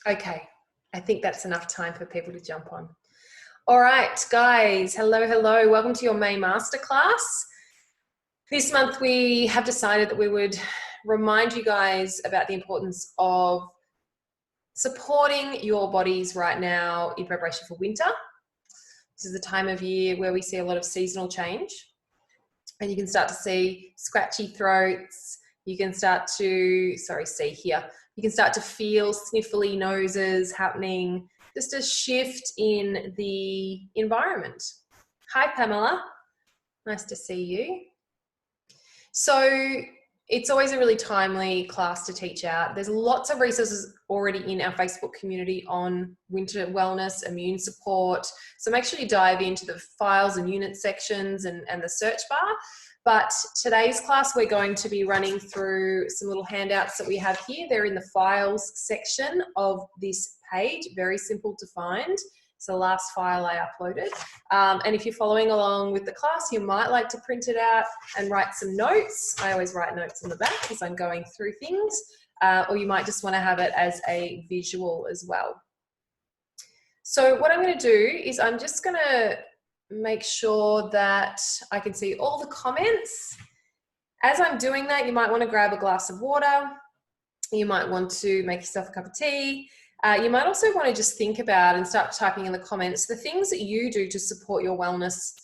Okay, I think that's enough time for people to jump on. All right, guys, hello, hello. Welcome to your May Masterclass. This month we have decided that we would remind you guys about the importance of supporting your bodies right now in preparation for winter. This is the time of year where we see a lot of seasonal change, and you can start to see scratchy throats. You can start to, you can start to feel sniffly noses happening, just a shift in the environment. Hi, Pamela. Nice to see you. So it's always a really timely class to teach out. There's lots of resources already in our Facebook community on winter wellness, immune support. So make sure you dive into the files and unit sections and the search bar. But today's class, we're going to be running through some little handouts that we have here. They're in the files section of this page, very simple to find. It's the last file I uploaded. And if you're following along with the class, you might like to print it out and write some notes. I always write notes on the back as I'm going through things, or you might just want to have it as a visual as well. So what I'm going to do is I'm just going to make sure that I can see all the comments. As I'm doing that, you might want to grab a glass of water. You might want to make yourself a cup of tea. You might also want to just think about and start typing in the comments the things that you do to support your wellness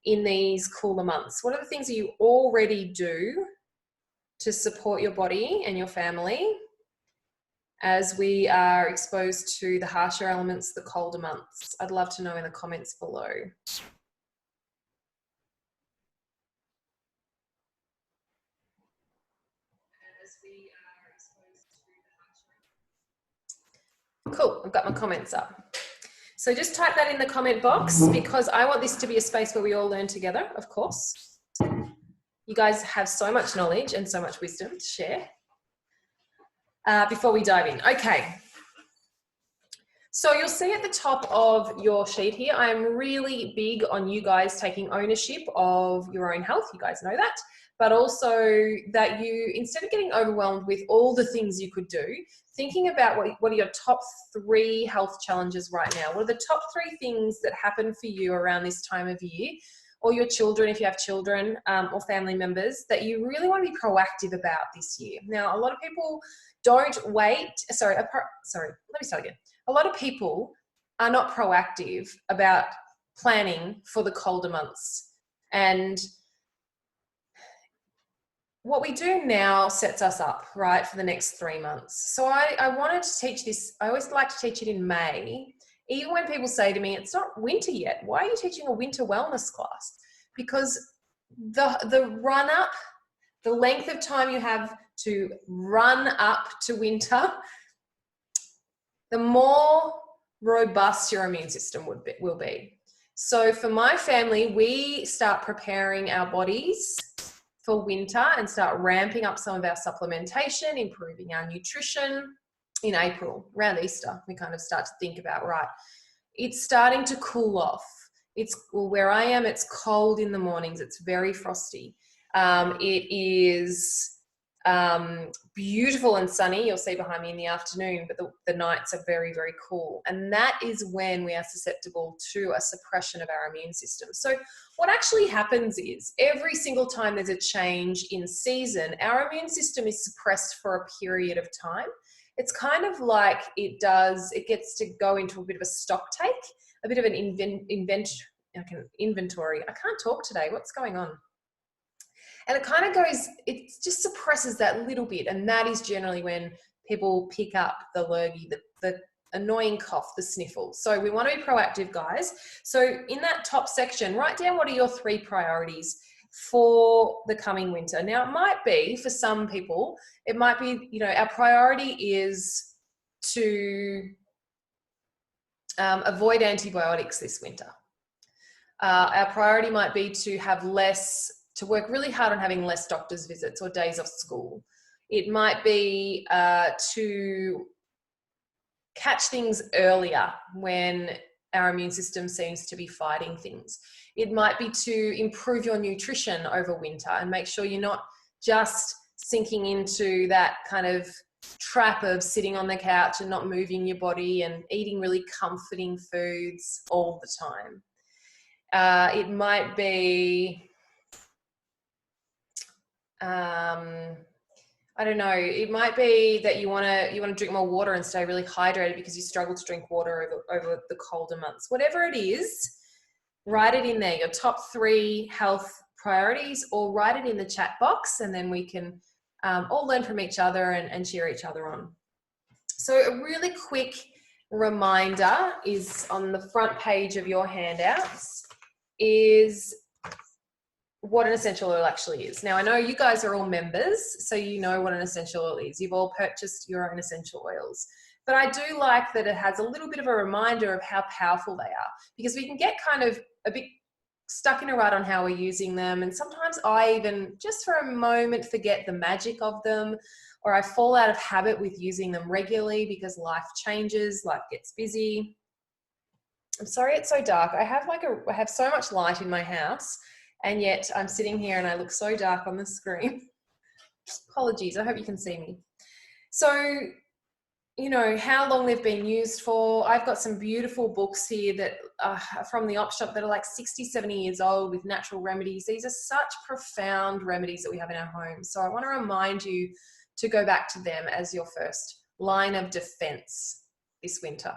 in these cooler months. What are the things that you already do to support your body and your family as we are exposed to the harsher elements, the colder months? I'd love to know in the comments below. Cool, I've got my comments up. So just type that in the comment box because I want this to be a space where we all learn together, of course. You guys have so much knowledge and so much wisdom to share. Before we dive in. Okay. So you'll see at the top of your sheet here, I am really big on you guys taking ownership of your own health. You guys know that. But also that you, instead of getting overwhelmed with all the things you could do, thinking about what are your top 3 health challenges right now? What are the top 3 things that happen for you around this time of year, or your children, if you have children, or family members, that you really want to be proactive about this year? Now, a lot of people don't wait. Let me start again. A lot of people are not proactive about planning for the colder months. And what we do now sets us up, right, for the next 3 months. So I wanted to teach this. I always like to teach it in May, even when people say to me, it's not winter yet. Why are you teaching a winter wellness class? Because the run up, the length of time you have to run up to winter, the more robust your immune system will be. So for my family, we start preparing our bodies for winter and start ramping up some of our supplementation, improving our nutrition in April, around Easter. We kind of start to think about, right, it's starting to cool off. Where I am, it's cold in the mornings. It's very frosty. It is beautiful and sunny. You'll see behind me in the afternoon, but the nights are very, very cool. And that is when we are susceptible to a suppression of our immune system. So what actually happens is every single time there's a change in season, our immune system is suppressed for a period of time. It's kind of like it gets to go into a bit of a stock take, a bit of an inventory. I can't talk today. What's going on? And it kind of goes, it just suppresses that little bit. And that is generally when people pick up the lurgy, the annoying cough, the sniffle. So we want to be proactive, guys. So in that top section, write down what are your 3 priorities for the coming winter. Now, it might be, for some people, it might be, our priority is to avoid antibiotics this winter. Our priority might be to work really hard on having less doctor's visits or days off school. It might be to catch things earlier when our immune system seems to be fighting things. It might be to improve your nutrition over winter and make sure you're not just sinking into that kind of trap of sitting on the couch and not moving your body and eating really comforting foods all the time. It might be, I don't know, it might be that you want to drink more water and stay really hydrated because you struggle to drink water over the colder months. Whatever it is, write it in there, your top 3 health priorities, or write it in the chat box, and then we can all learn from each other and cheer each other on. So a really quick reminder is on the front page of your handouts is what an essential oil actually is. Now, I know you guys are all members, so you know what an essential oil is. You've all purchased your own essential oils. But I do like that it has a little bit of a reminder of how powerful they are, because we can get kind of a bit stuck in a rut on how we're using them. And sometimes I even, just for a moment, forget the magic of them, or I fall out of habit with using them regularly because life changes, life gets busy. I'm sorry it's so dark. I have so much light in my house, and yet I'm sitting here and I look so dark on the screen. Apologies, I hope you can see me. So, you know, how long they've been used for. I've got some beautiful books here that are from the op shop that are like 60, 70 years old with natural remedies. These are such profound remedies that we have in our homes. So I want to remind you to go back to them as your first line of defense this winter.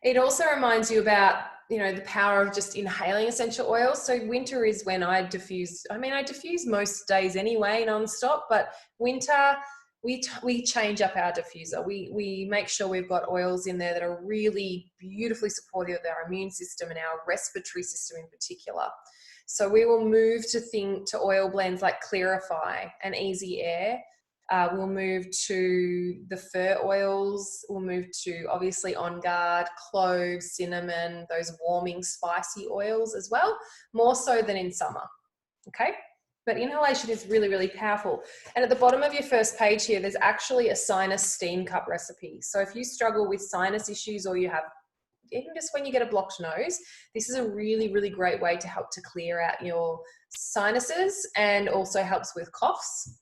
It also reminds you about, you know, the power of just inhaling essential oils. So winter is when I diffuse. I mean, I diffuse most days anyway, non-stop, but winter, we change up our diffuser. We make sure we've got oils in there that are really beautifully supportive of our immune system and our respiratory system in particular. So we will move to oil blends like Clarify and Easy Air. We'll move to the fir oils. We'll move to obviously On Guard, cloves, cinnamon, those warming spicy oils as well, more so than in summer, okay? But inhalation is really, really powerful. And at the bottom of your first page here, there's actually a sinus steam cup recipe. So if you struggle with sinus issues, or you have, even just when you get a blocked nose, this is a really, really great way to help to clear out your sinuses, and also helps with coughs.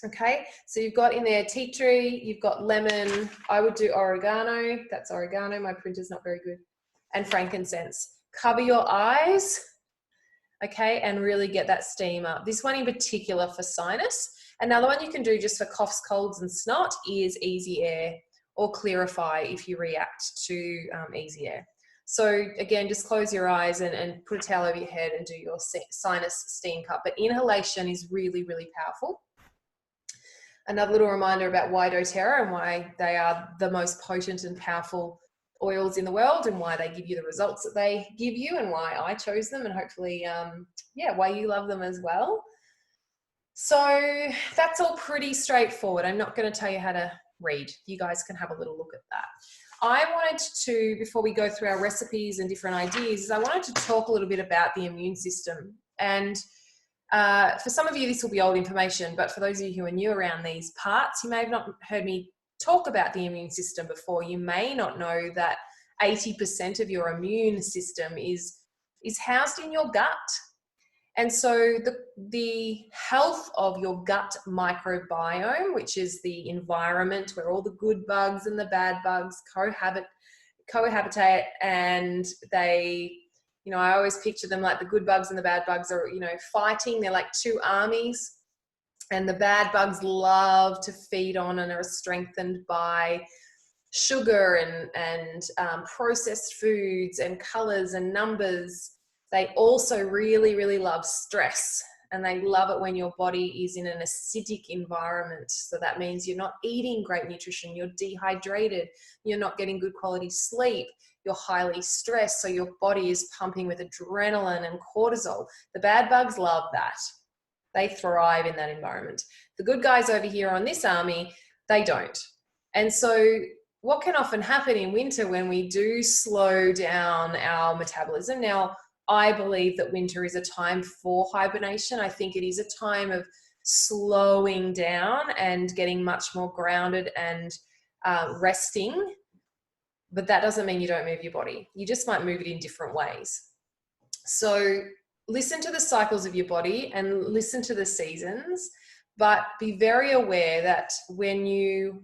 Okay, so you've got in there tea tree, you've got lemon, I would do oregano, that's oregano, my printer's not very good, and frankincense. Cover your eyes, okay, and really get that steam up. This one in particular for sinus. Another one you can do just for coughs, colds and snot is Easy Air, or Clarify if you react to Easy Air. So again, just close your eyes and put a towel over your head and do your sinus steam cup. But inhalation is really, really powerful. Another little reminder about why doTERRA and why they are the most potent and powerful oils in the world, and why they give you the results that they give you, and why I chose them, and hopefully, why you love them as well. So that's all pretty straightforward. I'm not going to tell you how to read. You guys can have a little look at that. I wanted to, before we go through our recipes and different ideas, I wanted to talk a little bit about the immune system. And for some of you, this will be old information, but for those of you who are new around these parts, you may have not heard me talk about the immune system before. You may not know that 80% of your immune system is housed in your gut. And so the health of your gut microbiome, which is the environment where all the good bugs and the bad bugs cohabitate, and they, you know, I always picture them like the good bugs and the bad bugs are, you know, fighting. They're like two armies, and the bad bugs love to feed on and are strengthened by sugar and processed foods and colors and numbers. They also really, really love stress, and they love it when your body is in an acidic environment. So that means you're not eating great nutrition, you're dehydrated, you're not getting good quality sleep, you're highly stressed, so your body is pumping with adrenaline and cortisol. The bad bugs love that. They thrive in that environment. The good guys over here on this army, they don't. And so what can often happen in winter when we do slow down our metabolism? Now, I believe that winter is a time for hibernation. I think it is a time of slowing down and getting much more grounded and resting. But that doesn't mean you don't move your body. You just might move it in different ways. So listen to the cycles of your body and listen to the seasons. but be very aware that when you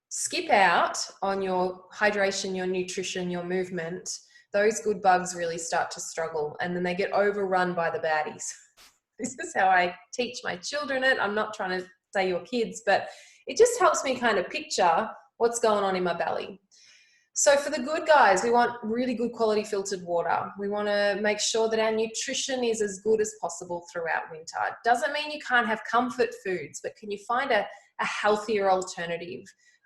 skip out on your hydration, your nutrition, your movement, those good bugs really start to struggle, and then they get overrun by the baddies. This is how I teach my children it. I'm not trying to say your kids, but it just helps me kind of picture what's going on in my belly. So for the good guys, we want really good quality filtered water. We want to make sure that our nutrition is as good as possible throughout winter. It doesn't mean you can't have comfort foods, but can you find a healthier alternative?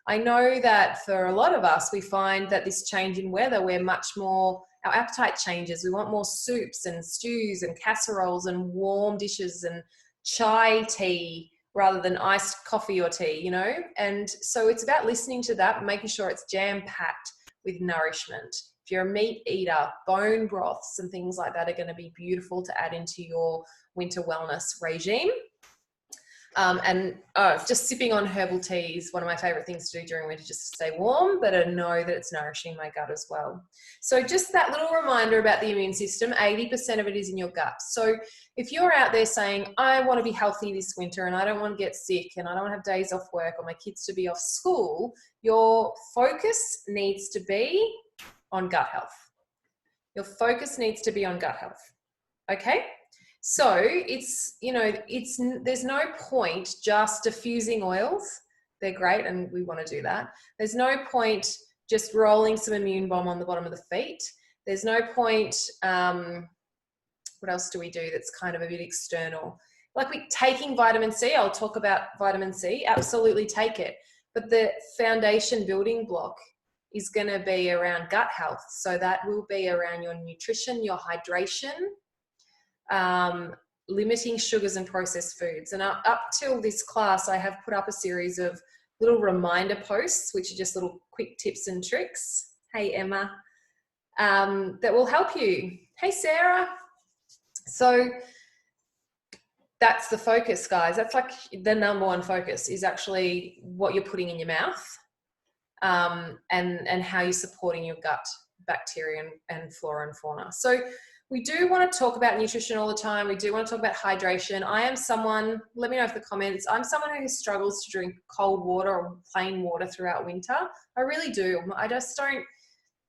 I know that for a lot of us, we find that this change in weather, we're much more, our appetite changes. We want more soups and stews and casseroles and warm dishes and chai tea rather than iced coffee or tea, you know? And so it's about listening to that, making sure it's jam-packed with nourishment. If you're a meat eater, bone broths and things like that are going to be beautiful to add into your winter wellness regime. Just sipping on herbal tea is one of my favorite things to do during winter, just to stay warm, but I know that it's nourishing my gut as well. So just that little reminder about the immune system, 80% of it is in your gut. So if you're out there saying, I want to be healthy this winter and I don't want to get sick and I don't want to have days off work or my kids to be off school, your focus needs to be on gut health. Your focus needs to be on gut health. Okay? So there's no point just diffusing oils. They're great and we want to do that. There's no point just rolling some immune bomb on the bottom of the feet. There's no point, what else do we do that's kind of a bit external? Like taking vitamin C, I'll talk about vitamin C, absolutely take it. But the foundation building block is going to be around gut health. So that will be around your nutrition, your hydration, limiting sugars and processed foods. And up till this class, I have put up a series of little reminder posts, which are just little quick tips and tricks. Hey, Emma, that will help you. Hey, Sarah. So that's the focus, guys. That's like the number one focus is actually what you're putting in your mouth, and how you're supporting your gut bacteria and flora and fauna. So we do want to talk about nutrition all the time. We do want to talk about hydration. I am someone, let me know in the comments, I'm someone who struggles to drink cold water or plain water throughout winter. I really do. I just don't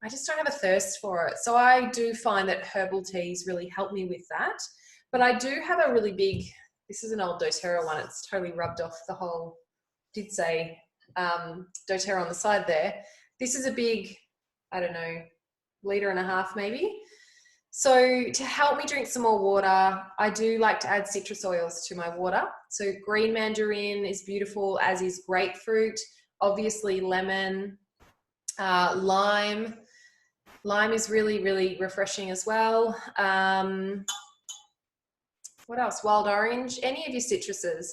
have a thirst for it. So I do find that herbal teas really help me with that. But I do have a really big, this is an old doTERRA one. It's totally rubbed off the whole, did say doTERRA on the side there. This is a big, I don't know, 1.5 liters maybe. So to help me drink some more water, I do like to add citrus oils to my water. So green mandarin is beautiful, as is grapefruit, obviously lemon, lime. Lime is really, really refreshing as well. What else? Wild orange, any of your citruses,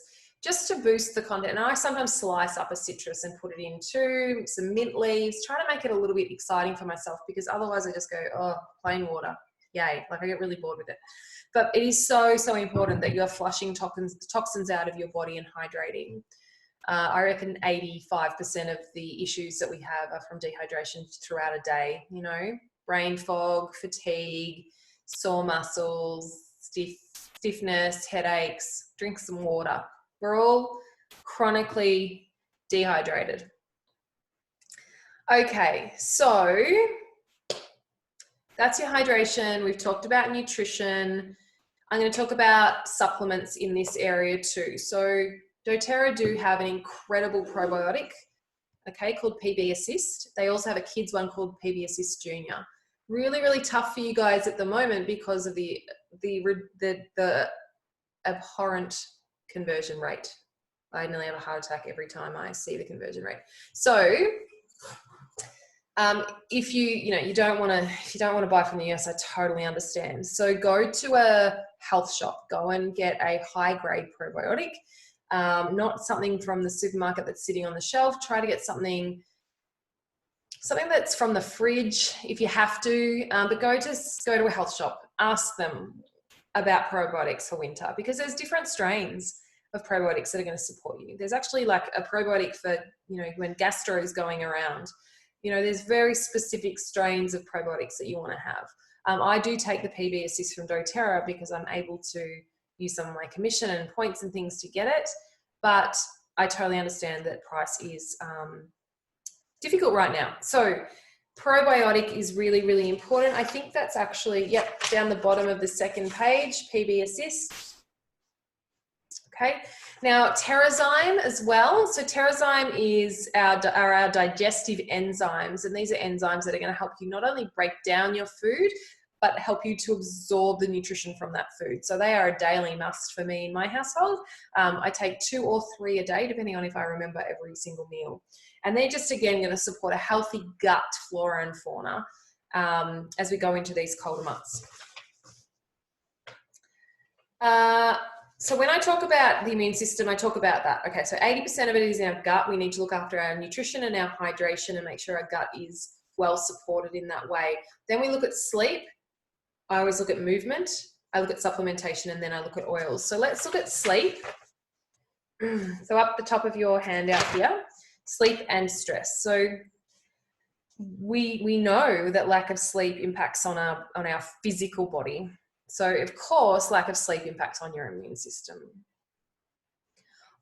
just to boost the content. And I sometimes slice up a citrus and put it into some mint leaves, try to make it a little bit exciting for myself, because otherwise I just go, oh, plain water. Yay, like I get really bored with it. But it is so, so important that you're flushing toxins out of your body and hydrating. I reckon 85% of the issues that we have are from dehydration throughout a day, you know, brain fog, fatigue, sore muscles, stiffness, headaches. Drink some water. We're all chronically dehydrated. Okay, so that's your hydration. We've talked about nutrition. I'm going to talk about supplements in this area too. So doTERRA do have an incredible probiotic, okay, called PB Assist. They also have a kids one called PB Assist Junior. Really, really tough for you guys at the moment because of the abhorrent conversion rate. I nearly have a heart attack every time I see the conversion rate. So if you don't want to buy from the US, I totally understand. So go to a health shop, go and get a high grade probiotic, not something from the supermarket that's sitting on the shelf. Try to get something that's from the fridge if you have to, but go to a health shop, ask them about probiotics for winter, because there's different strains of probiotics that are going to support you. There's actually like a probiotic for, when gastro is going around. There's very specific strains of probiotics that you want to have. I do take the PB Assist from doTERRA because I'm able to use some of my commission and points and things to get it. but I totally understand that price is difficult right now. So probiotic is really, really important. I think that's actually, yep, down the bottom of the second page, PB Assist. Okay, now TerraZyme as well. So TerraZyme is our digestive enzymes, and these are enzymes that are going to help you not only break down your food, but help you to absorb the nutrition from that food. So they are a daily must for me in my household. I take 2 or 3 a day, depending on if I remember every single meal. And they're just, again, going to support a healthy gut flora and fauna as we go into these colder months. So when I talk about the immune system, I talk about that. Okay, so 80% of it is in our gut. We need to look after our nutrition and our hydration and make sure our gut is well supported in that way. Then we look at sleep. I always look at movement. I look at supplementation, and then I look at oils. So let's look at sleep. So up the top of your handout here, sleep and stress. So we know that lack of sleep impacts on our physical body. So of course, lack of sleep impacts on your immune system.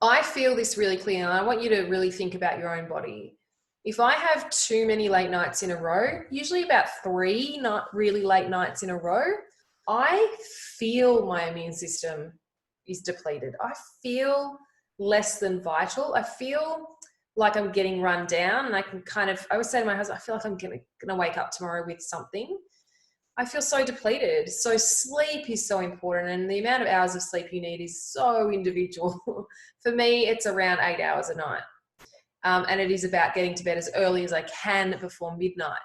I feel this really clear, and I want you to really think about your own body. If I have too many late nights in a row, usually about 3 not really late nights in a row, I feel my immune system is depleted. I feel less than vital. I feel like I'm getting run down, and I always say to my husband, I feel like I'm gonna wake up tomorrow with something. I feel so depleted. So sleep is so important, and the amount of hours of sleep you need is so individual. For me, it's around 8 hours a night. And it is about getting to bed as early as I can before midnight.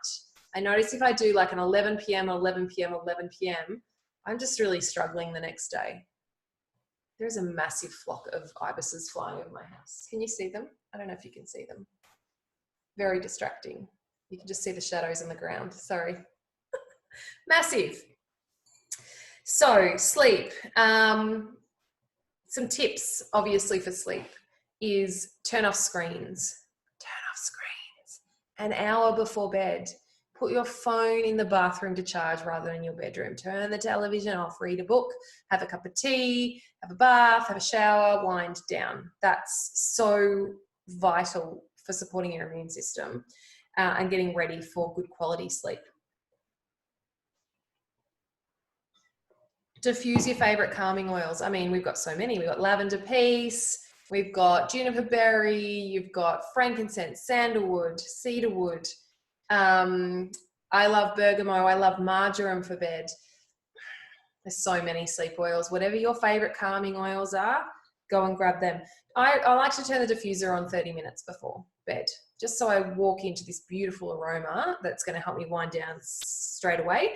I notice if I do like an 11 p.m., 11 p.m., 11 p.m., I'm just really struggling the next day. There's a massive flock of ibises flying over my house. Can you see them? I don't know if you can see them. Very distracting. You can just see the shadows on the ground. Sorry. Massive. So sleep. Some tips, obviously, for sleep is turn off screens. Turn off screens. An hour before bed. Put your phone in the bathroom to charge rather than your bedroom. Turn the television off, read a book, have a cup of tea, have a bath, have a shower, wind down. That's so vital for supporting your immune system and getting ready for good quality sleep. Diffuse your favorite calming oils. I mean, we've got so many. We've got lavender peace, we've got juniper berry, you've got frankincense, sandalwood, cedarwood. I love bergamot. I love marjoram for bed. There's so many sleep oils. Whatever your favorite calming oils are, go and grab them. I like to turn the diffuser on 30 minutes before bed, just so I walk into this beautiful aroma that's going to help me wind down straight away.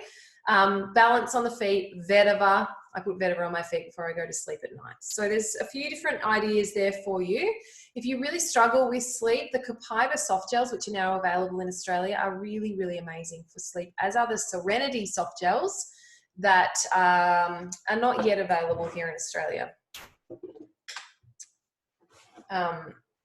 Balance on the feet, vetiver. I put vetiver on my feet before I go to sleep at night. So there's a few different ideas there for you. If you really struggle with sleep, the Copaiba soft gels, which are now available in Australia, are really, really amazing for sleep, as are the Serenity soft gels that are not yet available here in Australia.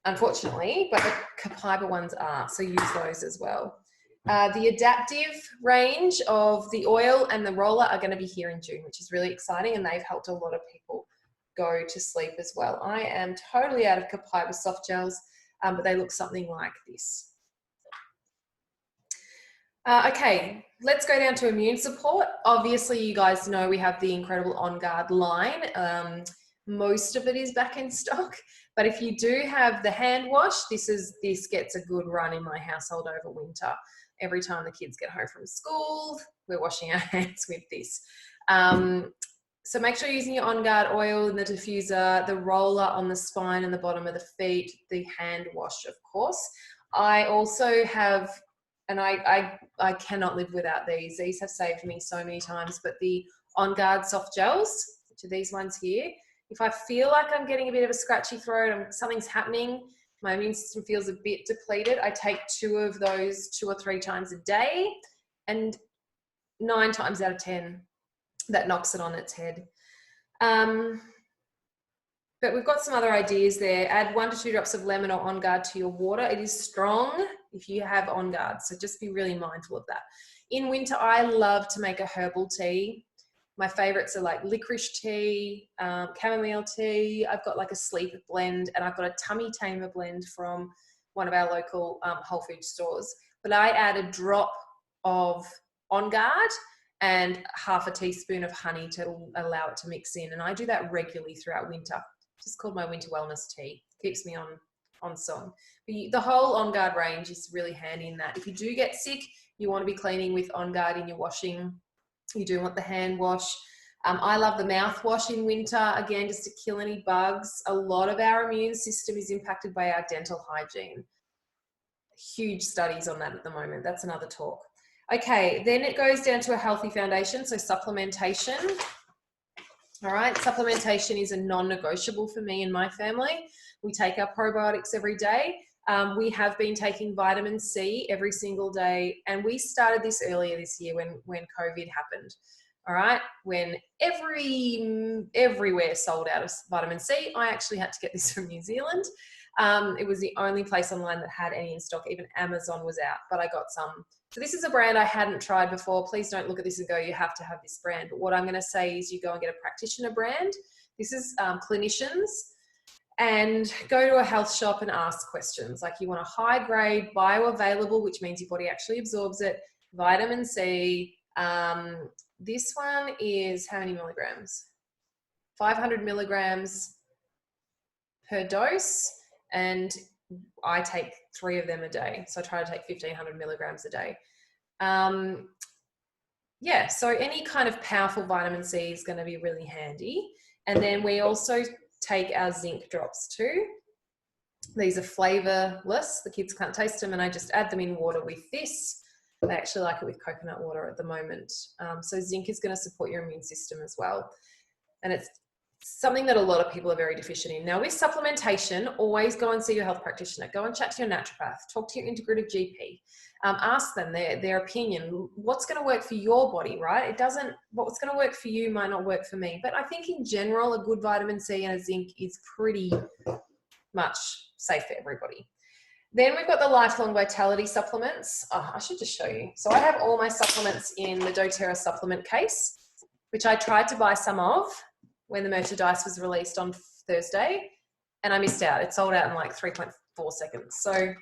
Unfortunately, but the Copaiba ones are, so use those as well. The adaptive range of the oil and the roller are going to be here in June, which is really exciting, and they've helped a lot of people go to sleep as well. I am totally out of Copaiba soft gels, but they look something like this. Okay, let's go down to immune support. Obviously, you guys know we have the incredible On Guard line. Most of it is back in stock, but if you do have the hand wash, this gets a good run in my household over winter. Every time the kids get home from school, we're washing our hands with this. So make sure you're using your On Guard oil in the diffuser, the roller on the spine and the bottom of the feet, the hand wash, of course. I also have, and I cannot live without these. These have saved me so many times, but the On Guard soft gels, which are these ones here. If I feel like I'm getting a bit of a scratchy throat, something's happening, my immune system feels a bit depleted, I take 2 of those 2 or 3 times a day, and 9 times out of 10, that knocks it on its head. But we've got some other ideas there. Add 1 to 2 drops of lemon or On Guard to your water. It is strong if you have On Guard, so just be really mindful of that. In winter, I love to make a herbal tea. My favorites are like licorice tea, chamomile tea. I've got like a sleep blend, and I've got a tummy tamer blend from one of our local Whole Foods stores. But I add a drop of On Guard and half a teaspoon of honey to allow it to mix in. And I do that regularly throughout winter. It's called my winter wellness tea. Keeps me on song. But the whole On Guard range is really handy in that. If you do get sick, you want to be cleaning with On Guard in your washing. You do want the hand wash. I love the mouthwash in winter, again, just to kill any bugs. A lot of our immune system is impacted by our dental hygiene. Huge studies on that at the moment. That's another talk. Okay, then it goes down to a healthy foundation, so supplementation. All right, supplementation is a non-negotiable for me and my family. We take our probiotics every day. We have been taking vitamin C every single day, and we started this earlier this year when COVID happened. All right, when everywhere sold out of vitamin C, I actually had to get this from New Zealand. It was the only place online that had any in stock. Even Amazon was out, but I got some. So this is a brand I hadn't tried before. Please don't look at this and go, you have to have this brand. But what I'm going to say is you go and get a practitioner brand. This is clinicians. And go to a health shop and ask questions. Like, you want a high grade, bioavailable, which means your body actually absorbs it, vitamin C. This one is how many milligrams? 500 milligrams per dose. And I take 3 of them a day. So I try to take 1,500 milligrams a day. Yeah, so any kind of powerful vitamin C is going to be really handy. And then we also take our zinc drops too. These are flavorless. The kids can't taste them, and I just add them in water with this. They actually like it with coconut water at the moment. So zinc is going to support your immune system as well. And it's something that a lot of people are very deficient in. Now, with supplementation, always go and see your health practitioner. Go and chat to your naturopath. Talk to your integrative GP. Ask them their opinion. What's going to work for your body, right? What's going to work for you might not work for me. But I think in general, a good vitamin C and a zinc is pretty much safe for everybody. Then we've got the lifelong vitality supplements. Oh, I should just show you. So I have all my supplements in the doTERRA supplement case, which I tried to buy some of when the merchandise was released on Thursday, and I missed out. It sold out in like 3.4 seconds. So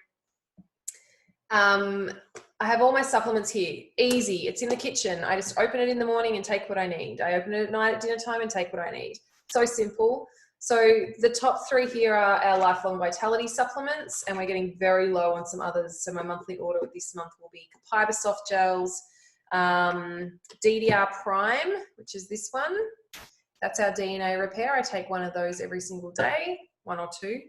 I have all my supplements here. Easy. It's in the kitchen. I just open it in the morning and take what I need. I open it at night at dinner time and take what I need. So simple. So the top 3 here are our lifelong vitality supplements, and we're getting very low on some others. So my monthly order this month will be Piper Soft Gels, DDR Prime, which is this one. That's our DNA repair. I take one of those every single day, 1 or 2.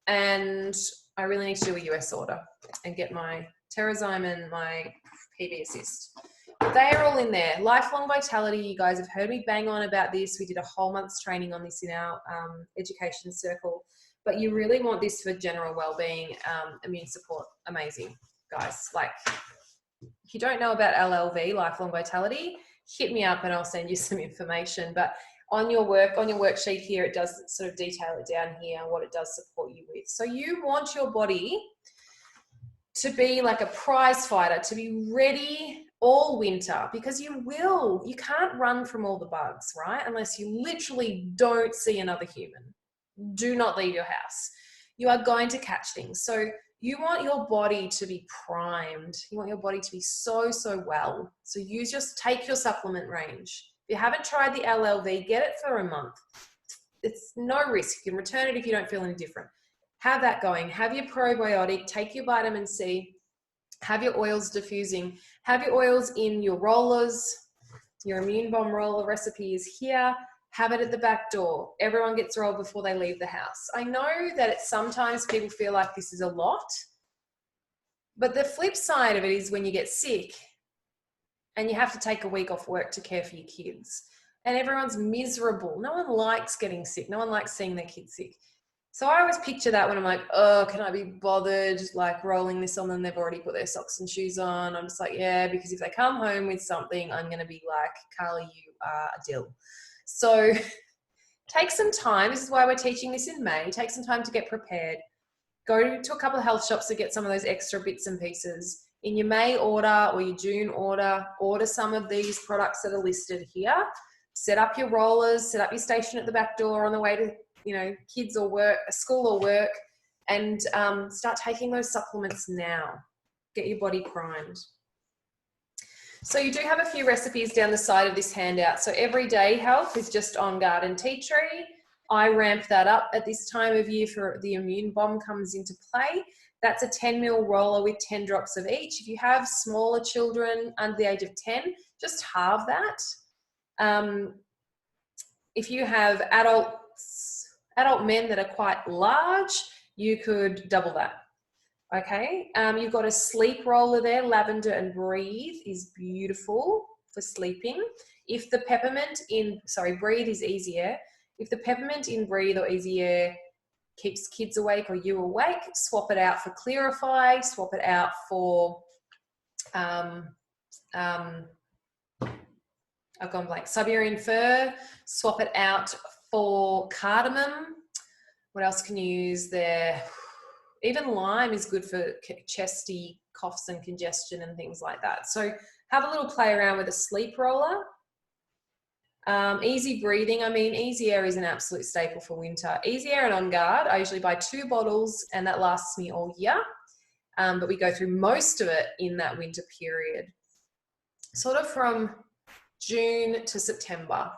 And I really need to do a US order and get my Terrazyme and my PB Assist. But they are all in there. Lifelong vitality, you guys have heard me bang on about this. We did a whole month's training on this in our education circle. But you really want this for general well-being, immune support. Amazing, guys. Like, if you don't know about LLV, lifelong vitality, hit me up and I'll send you some information. But on your worksheet here, it does sort of detail it down here, what it does support you with. So you want your body to be like a prize fighter, to be ready all winter, because you can't run from all the bugs, right? Unless you literally don't see another human. Do not leave your house. You are going to catch things. So you want your body to be primed. You want your body to be so well. So take your supplement range. If you haven't tried the LLV, get it for a month. It's no risk. You can return it if you don't feel any different. Have that going. Have your probiotic. Take your vitamin C. Have your oils diffusing. Have your oils in your rollers. Your immune bomb roller recipe is here. Have it at the back door. Everyone gets rolled before they leave the house. I know that sometimes people feel like this is a lot, but the flip side of it is when you get sick and you have to take a week off work to care for your kids and everyone's miserable. No one likes getting sick. No one likes seeing their kids sick. So I always picture that when I'm like, oh, can I be bothered like rolling this on them? They've already put their socks and shoes on. I'm just like, yeah, because if they come home with something, I'm going to be like, Carly, you are a dill. So take some time. This is why we're teaching this in May. Take some time to get prepared. Go to a couple of health shops to get some of those extra bits and pieces. in your May order or your June order, order some of these products that are listed here. Set up your rollers, set up your station at the back door on the way to, you know, kids or work, school or work, and start taking those supplements now. Get your body primed. So you do have a few recipes down the side of this handout. So Everyday Health is just On Guard and Tea Tree. I ramp that up at this time of year for the immune bomb comes into play. That's a 10 ml roller with 10 drops of each. If you have smaller children under the age of 10, just halve that. If you have adult men that are quite large, you could double that. Okay, you've got a sleep roller there, Lavender and Breathe is beautiful for sleeping. If the Breathe is easier. If the peppermint in Breathe or Easy Air keeps kids awake or you awake, swap it out for Clarify, swap it out for, I've gone blank, Siberian Fir, swap it out for Cardamom. What else can you use there? Even lime is good for chesty coughs and congestion and things like that. So have a little play around with a sleep roller. Easy breathing. I mean, Easy Air is an absolute staple for winter. Easy Air and On Guard, I usually buy 2 bottles and that lasts me all year. But we go through most of it in that winter period. Sort of from June to September.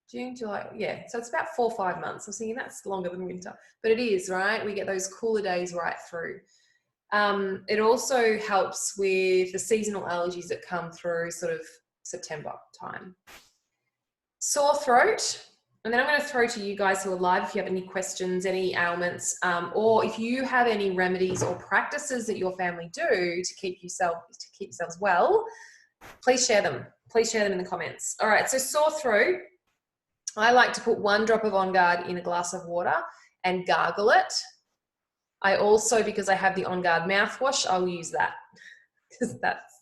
June, July, yeah. So it's about 4 or 5 months. I'm thinking that's longer than winter, but it is, right? We get those cooler days right through. It also helps with the seasonal allergies that come through sort of September time. Sore throat. And then I'm going to throw to you guys who are live if you have any questions, any ailments, or if you have any remedies or practices that your family do to keep yourselves well, please share them. Please share them in the comments. All right, so sore throat. I like to put 1 drop of On Guard in a glass of water and gargle it. I also, because I have the On Guard mouthwash, I'll use that because that's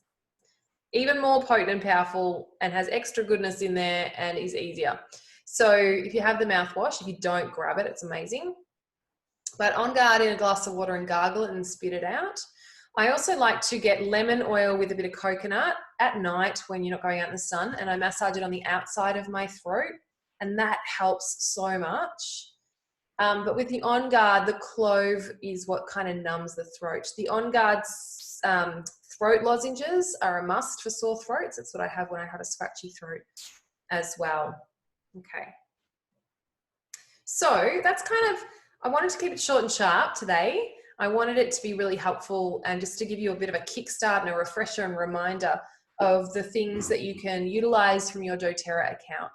even more potent and powerful and has extra goodness in there and is easier. So if you have the mouthwash, if you don't, grab it, it's amazing. But On Guard in a glass of water and gargle it and spit it out. I also like to get lemon oil with a bit of coconut at night when you're not going out in the sun, and I massage it on the outside of my throat, and that helps so much. But with the On Guard, the clove is what kind of numbs the throat. The On Guard's throat lozenges are a must for sore throats. That's what I have when I have a scratchy throat as well. Okay. So that's kind of, I wanted to keep it short and sharp today. I wanted it to be really helpful and just to give you a bit of a kickstart and a refresher and reminder of the things that you can utilize from your doTERRA account.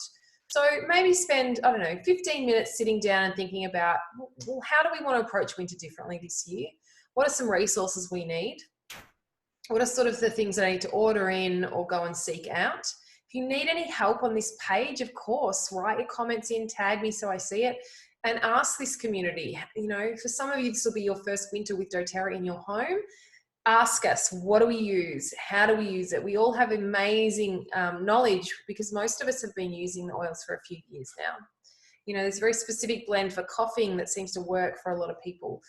So maybe spend, I don't know, 15 minutes sitting down and thinking about, well, how do we want to approach winter differently this year? What are some resources we need? What are sort of the things that I need to order in or go and seek out? If you need any help on this page, of course, write your comments in, tag me so I see it, and ask this community. You know, for some of you, this will be your first winter with doTERRA in your home. Ask us, what do we use? How do we use it? We all have amazing knowledge because most of us have been using the oils for a few years now. You know, there's a very specific blend for coughing that seems to work for a lot of people.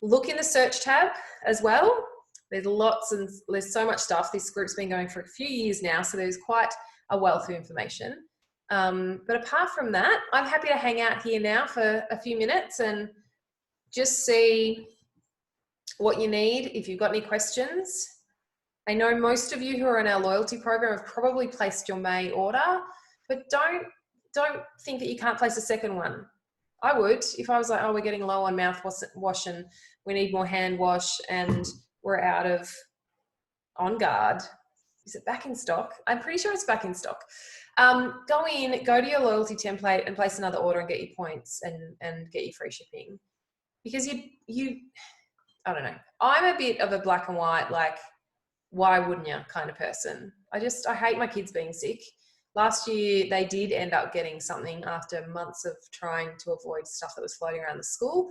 Look in the search tab as well. There's lots and there's so much stuff. This group's been going for a few years now, so there's quite a wealth of information. But apart from that, I'm happy to hang out here now for a few minutes and just see what you need. If you've got any questions, I know most of you who are in our loyalty program have probably placed your May order, but don't think that you can't place a second one. I would, if I was like, oh, we're getting low on mouthwash and we need more hand wash and we're out of On Guard. Is it back in stock? I'm pretty sure it's back in stock. Go to your loyalty template and place another order and get your points and get your free shipping. Because I don't know. I'm a bit of a black and white, like, why wouldn't you kind of person. I hate my kids being sick. Last year, they did end up getting something after months of trying to avoid stuff that was floating around the school.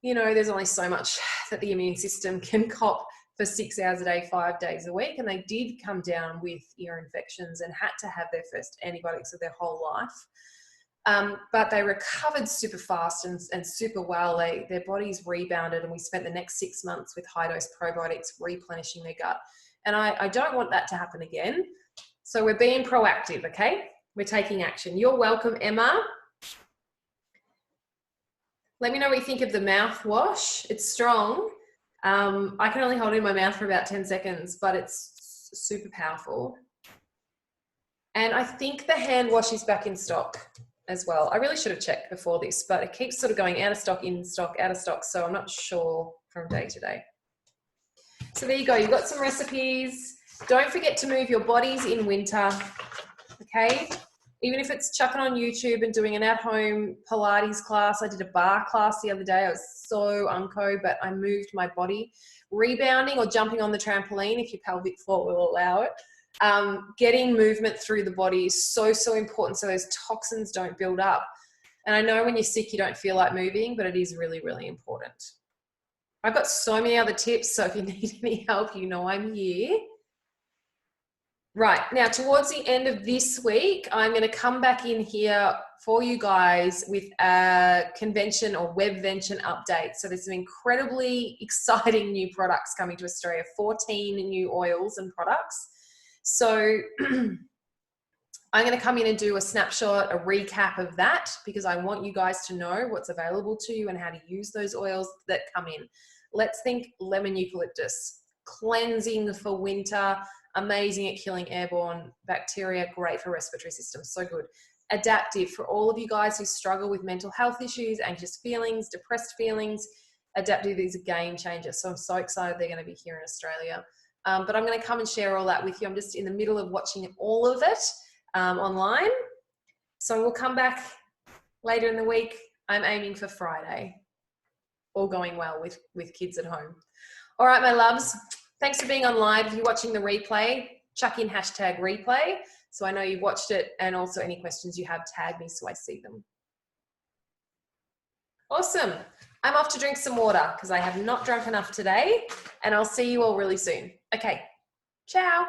You know, there's only so much that the immune system can cop for 6 hours a day, 5 days a week. And they did come down with ear infections and had to have their first antibiotics of their whole life. But they recovered super fast and super well. Their bodies rebounded, and we spent the next 6 months with high-dose probiotics replenishing their gut. And I don't want that to happen again. So we're being proactive, okay? We're taking action. You're welcome, Emma. Let me know what you think of the mouthwash. It's strong. I can only hold it in my mouth for about 10 seconds, but it's super powerful. And I think the hand wash is back in stock as well. I really should have checked before this, but it keeps sort of going out of stock, in stock, out of stock. So I'm not sure from day to day. So there you go. You've got some recipes. Don't forget to move your bodies in winter, okay? Even if it's chucking on YouTube and doing an at-home Pilates class. I did a bar class the other day. I was so unco, but I moved my body. Rebounding or jumping on the trampoline, if your pelvic floor will allow it. Getting movement through the body is so, so important so those toxins don't build up. And I know when you're sick, you don't feel like moving, but it is really, really important. I've got so many other tips, so if you need any help, you know I'm here. Right, now towards the end of this week, I'm going to come back in here for you guys with a convention or webvention update. So there's some incredibly exciting new products coming to Australia, 14 new oils and products. So I'm going to come in and do a snapshot, a recap of that, because I want you guys to know what's available to you and how to use those oils that come in. Let's think lemon eucalyptus, cleansing for winter, amazing at killing airborne bacteria, great for respiratory system, so good. Adaptive for all of you guys who struggle with mental health issues, anxious feelings, depressed feelings. Adaptive is a game changer, so I'm so excited they're going to be here in Australia. But I'm going to come and share all that with you. I'm just in the middle of watching all of it online. So we'll come back later in the week. I'm aiming for Friday. All going well with kids at home. All right, my loves. Thanks for being on live. If you're watching the replay, chuck in #replay so I know you've watched it, and also any questions you have, tag me so I see them. Awesome. I'm off to drink some water because I have not drunk enough today, and I'll see you all really soon. Okay, ciao.